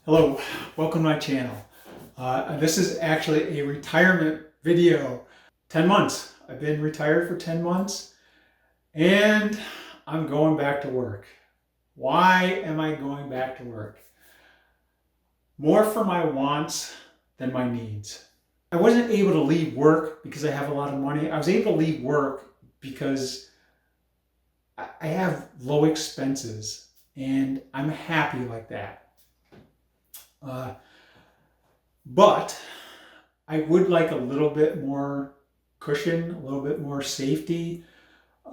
Hello, welcome to my channel. This is actually a retirement video. 10 months. I've been retired for 10 months and I'm going back to work. Why am I going back to work? More for my wants than my needs. I wasn't able to leave work because I have a lot of money. I was able to leave work because I have low expenses and I'm happy like that. But I would like a little bit more cushion, a little bit more safety.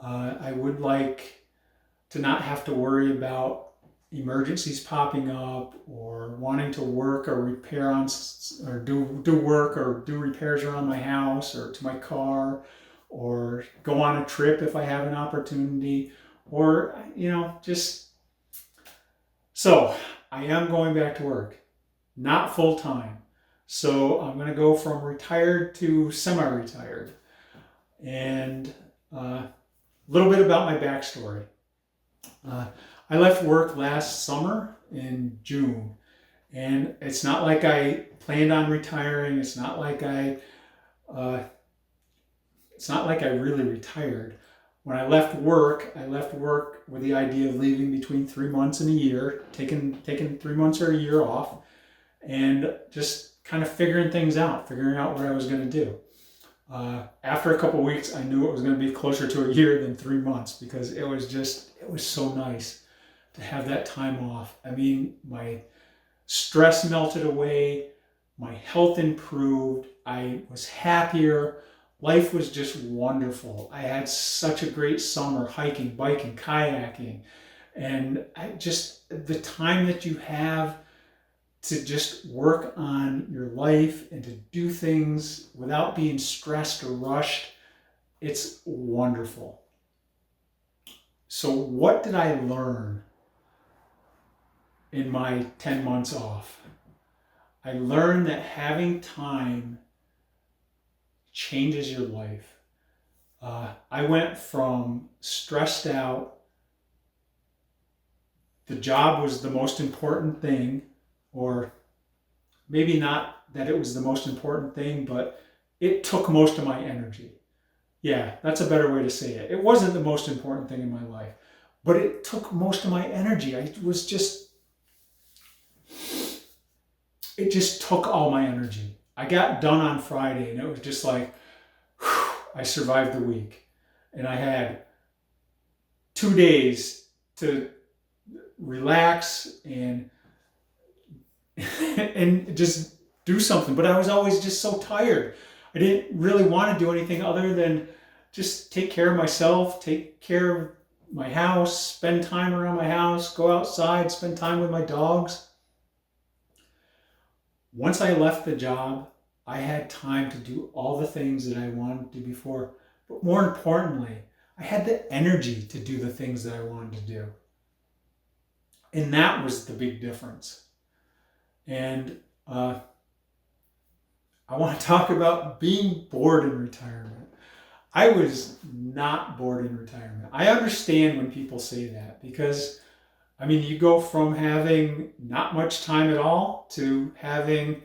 I would like to not have to worry about emergencies popping up or wanting to work or repair on or do work or do repairs around my house or to my car or go on a trip if I have an opportunity or, just so I am going back to work. Not full time. So I'm going to go from retired to semi-retired. And a little bit about my backstory. I left work last summer in June. And it's not like I planned on retiring. It's not like I really retired. When I left work with the idea of leaving between 3 months and a year, taking 3 months or a year off, and just kind of figuring out what I was going to do. After a couple of weeks, I knew it was going to be closer to a year than 3 months because it was so nice to have that time off. I mean, my stress melted away, my health improved, I was happier, life was just wonderful. I had such a great summer hiking, biking, kayaking, and the time that you have to just work on your life and to do things without being stressed or rushed, it's wonderful. So what did I learn in my 10 months off? I learned that having time changes your life. I went from stressed out, the job was the most important thing, or maybe not that it was the most important thing, but it took most of my energy. Yeah, that's a better way to say it. It wasn't the most important thing in my life, but it took most of my energy. It just took all my energy. I got done on Friday and it was just like, whew, I survived the week. And I had 2 days to relax and just do something. But I was always just so tired. I didn't really want to do anything other than just take care of myself, take care of my house, spend time around my house, go outside, spend time with my dogs. Once I left the job, I had time to do all the things that I wanted to do before. But more importantly, I had the energy to do the things that I wanted to do. And that was the big difference. And I want to talk about being bored in retirement. I was not bored in retirement. I understand when people say that because, I mean, you go from having not much time at all to having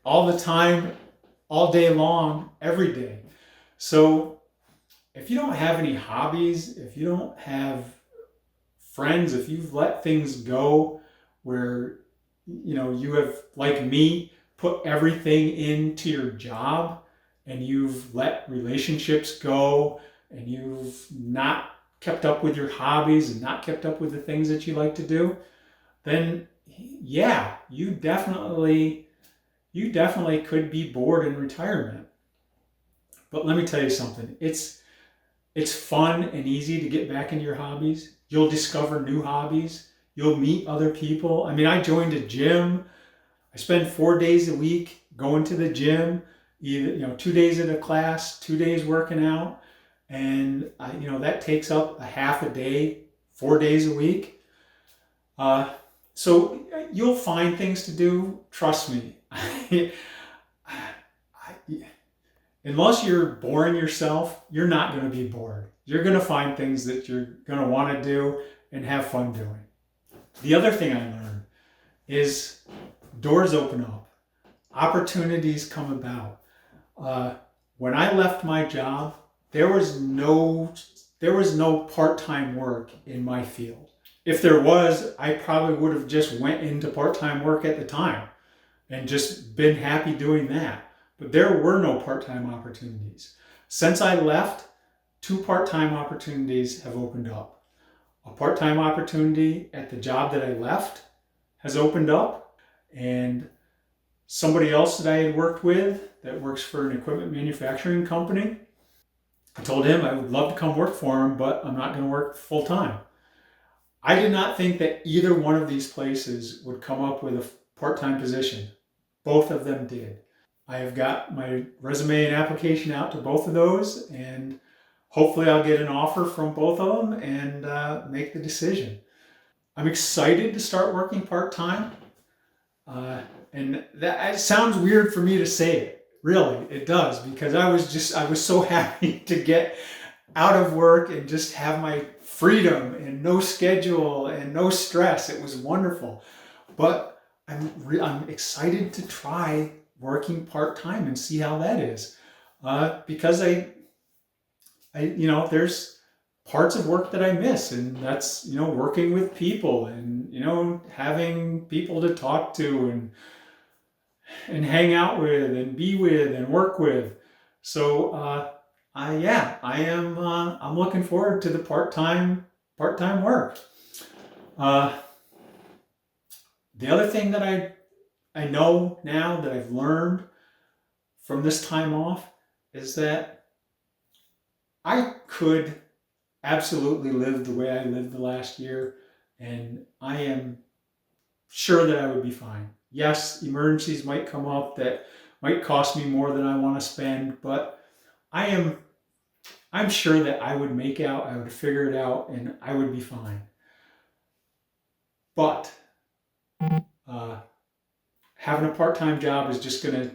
all the time, all day long, every day. So if you don't have any hobbies, if you don't have friends, if you've let things go, where you have, like me, put everything into your job and you've let relationships go and you've not kept up with your hobbies and not kept up with the things that you like to do, then yeah, you definitely could be bored in retirement. But let me tell you something, it's fun and easy to get back into your hobbies. You'll discover new hobbies. You'll meet other people. I mean, I joined a gym. I spend 4 days a week going to the gym, either 2 days at a class, 2 days working out. And that takes up a half a day, 4 days a week. So you'll find things to do. Trust me. Unless you're boring yourself, you're not going to be bored. You're going to find things that you're going to want to do and have fun doing. The other thing I learned is doors open up, opportunities come about. When I left my job, there was no part-time work in my field. If there was, I probably would have just went into part-time work at the time and just been happy doing that. But there were no part-time opportunities. Since I left, 2 part-time opportunities have opened up. A part-time opportunity at the job that I left has opened up, and somebody else that I had worked with that works for an equipment manufacturing company, I told him I would love to come work for him, but I'm not going to work full time. I did not think that either one of these places would come up with a part-time position. Both of them did. I have got my resume and application out to both of those, and hopefully I'll get an offer from both of them and make the decision. I'm excited to start working part-time. And that, it sounds weird for me to say it. Really, it does, because I was so happy to get out of work and just have my freedom and no schedule and no stress. It was wonderful. But I'm excited to try working part-time and see how that is. Because there's parts of work that I miss, and that's, working with people and, having people to talk to and hang out with and be with and work with. So, I'm looking forward to the part-time work. The other thing that I know now that I've learned from this time off is that I could absolutely live the way I lived the last year, and I am sure that I would be fine. Yes, emergencies might come up that might cost me more than I want to spend, but I'm sure that I would make out, I would figure it out, and I would be fine. But having a part-time job is just going to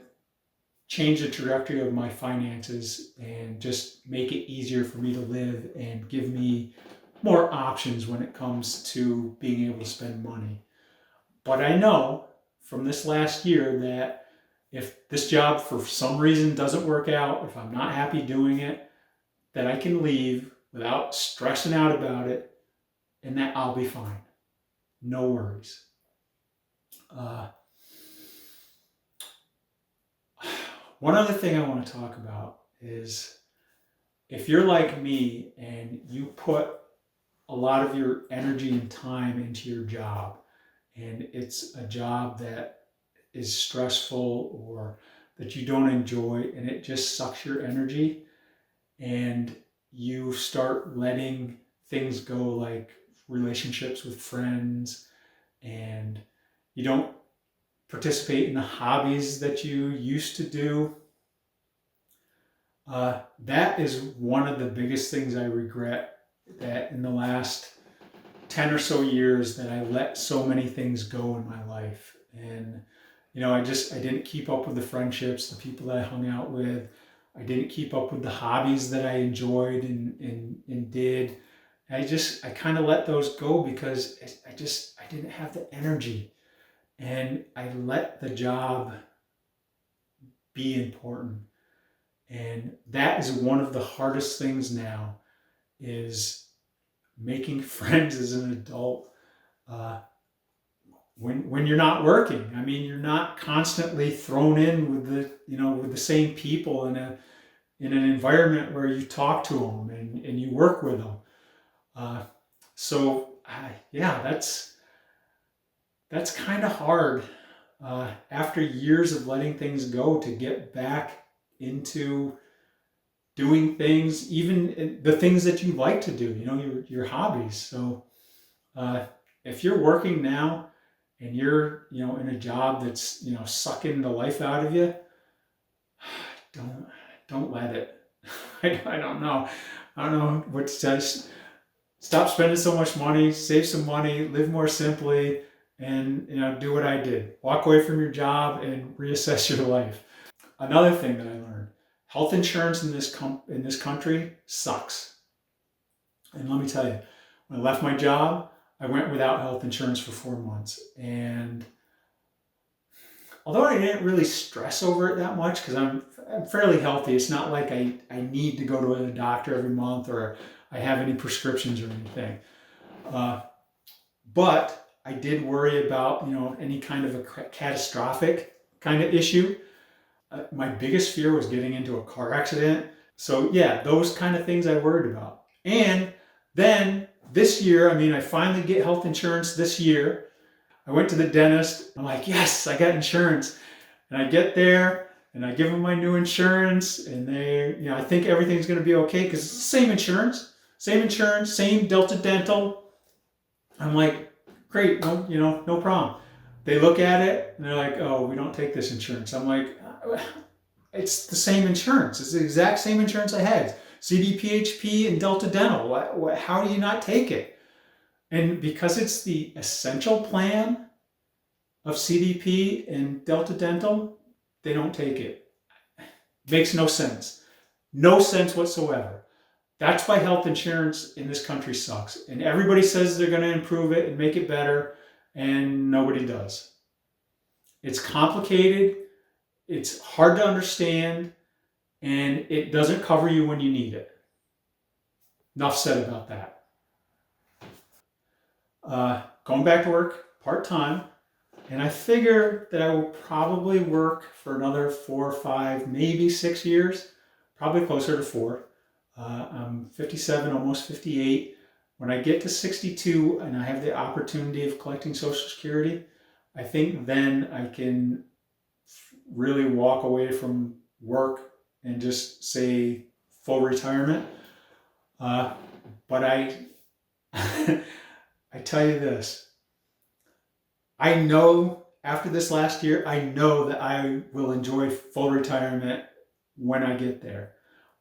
change the trajectory of my finances and just make it easier for me to live and give me more options when it comes to being able to spend money. But I know from this last year that if this job for some reason doesn't work out, if I'm not happy doing it, that I can leave without stressing out about it, and that I'll be fine. No worries. One other thing I want to talk about is, if you're like me and you put a lot of your energy and time into your job, and it's a job that is stressful or that you don't enjoy, and it just sucks your energy, and you start letting things go, like relationships with friends, and you don't participate in the hobbies that you used to do, that is one of the biggest things I regret, that in the last 10 or so years that I let so many things go in my life. And, I didn't keep up with the friendships, the people that I hung out with. I didn't keep up with the hobbies that I enjoyed and did. I kind of let those go because I didn't have the energy, and I let the job be important. And that is one of the hardest things now, is making friends as an adult. When you're not working, I mean, you're not constantly thrown in with the same people in an environment where you talk to them and you work with them. That's kind of hard, after years of letting things go, to get back into doing things, even the things that you like to do, your hobbies. So if you're working now and you're in a job that's sucking the life out of you, don't let it. I don't know what says. Stop spending so much money, save some money, live more simply, and do what I did. Walk away from your job and reassess your life. Another thing that I learned: health insurance in this country sucks. And let me tell you, when I left my job, I went without health insurance for 4 months, and although I didn't really stress over it that much because I'm fairly healthy. It's not like I need to go to the doctor every month or I have any prescriptions or anything. But I did worry about, any kind of a catastrophic kind of issue. My biggest fear was getting into a car accident. So yeah, those kind of things I worried about. And then this year, I finally get health insurance this year. I went to the dentist. I'm like, yes, I got insurance. And I get there and I give them my new insurance and I think everything's going to be okay because it's the same insurance, same Delta Dental. I'm like, great, no problem. They look at it and they're like, oh, we don't take this insurance. I'm like, it's the same insurance. It's the exact same insurance I had. CDPHP and Delta Dental. How do you not take it? And because it's the essential plan of CDP and Delta Dental, they don't take it. Makes no sense. No sense whatsoever. That's why health insurance in this country sucks. And everybody says they're going to improve it and make it better, and nobody does. It's complicated, it's hard to understand, and it doesn't cover you when you need it. Enough said about that. Going back to work part-time, and I figure that I will probably work for another 4 or 5, maybe 6 years, probably closer to 4. I'm 57, almost 58. When I get to 62 and I have the opportunity of collecting Social Security, I think then I can really walk away from work and just say full retirement. But I tell you this, I know after this last year, I know that I will enjoy full retirement when I get there.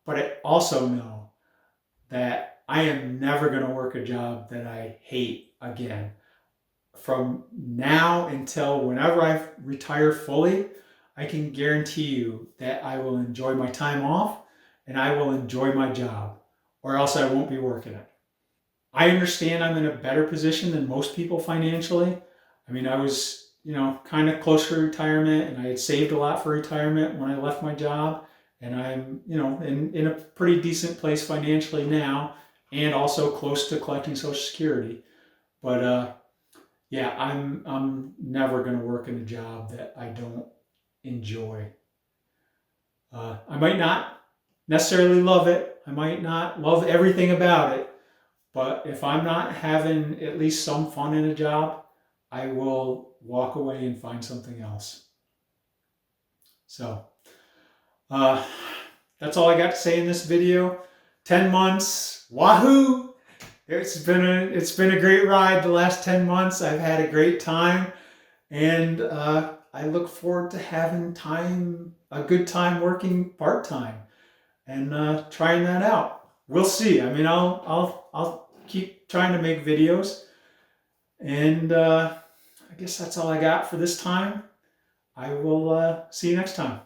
But I also know that I am never going to work a job that I hate again. From now until whenever I retire fully, I can guarantee you that I will enjoy my time off and I will enjoy my job, or else I won't be working it. I understand I'm in a better position than most people financially. I was, kind of close to retirement and I had saved a lot for retirement when I left my job. And I'm, in a pretty decent place financially now and also close to collecting Social Security. But yeah, I'm never going to work in a job that I don't enjoy. I might not necessarily love it. I might not love everything about it. But if I'm not having at least some fun in a job, I will walk away and find something else. So that's all I got to say in this video. 10 months, wahoo! It's been a great ride the last 10 months. I've had a great time, and I look forward to having a good time working part-time and trying that out. We'll see. I'll keep trying to make videos, and I guess that's all I got for this time. I will see you next time.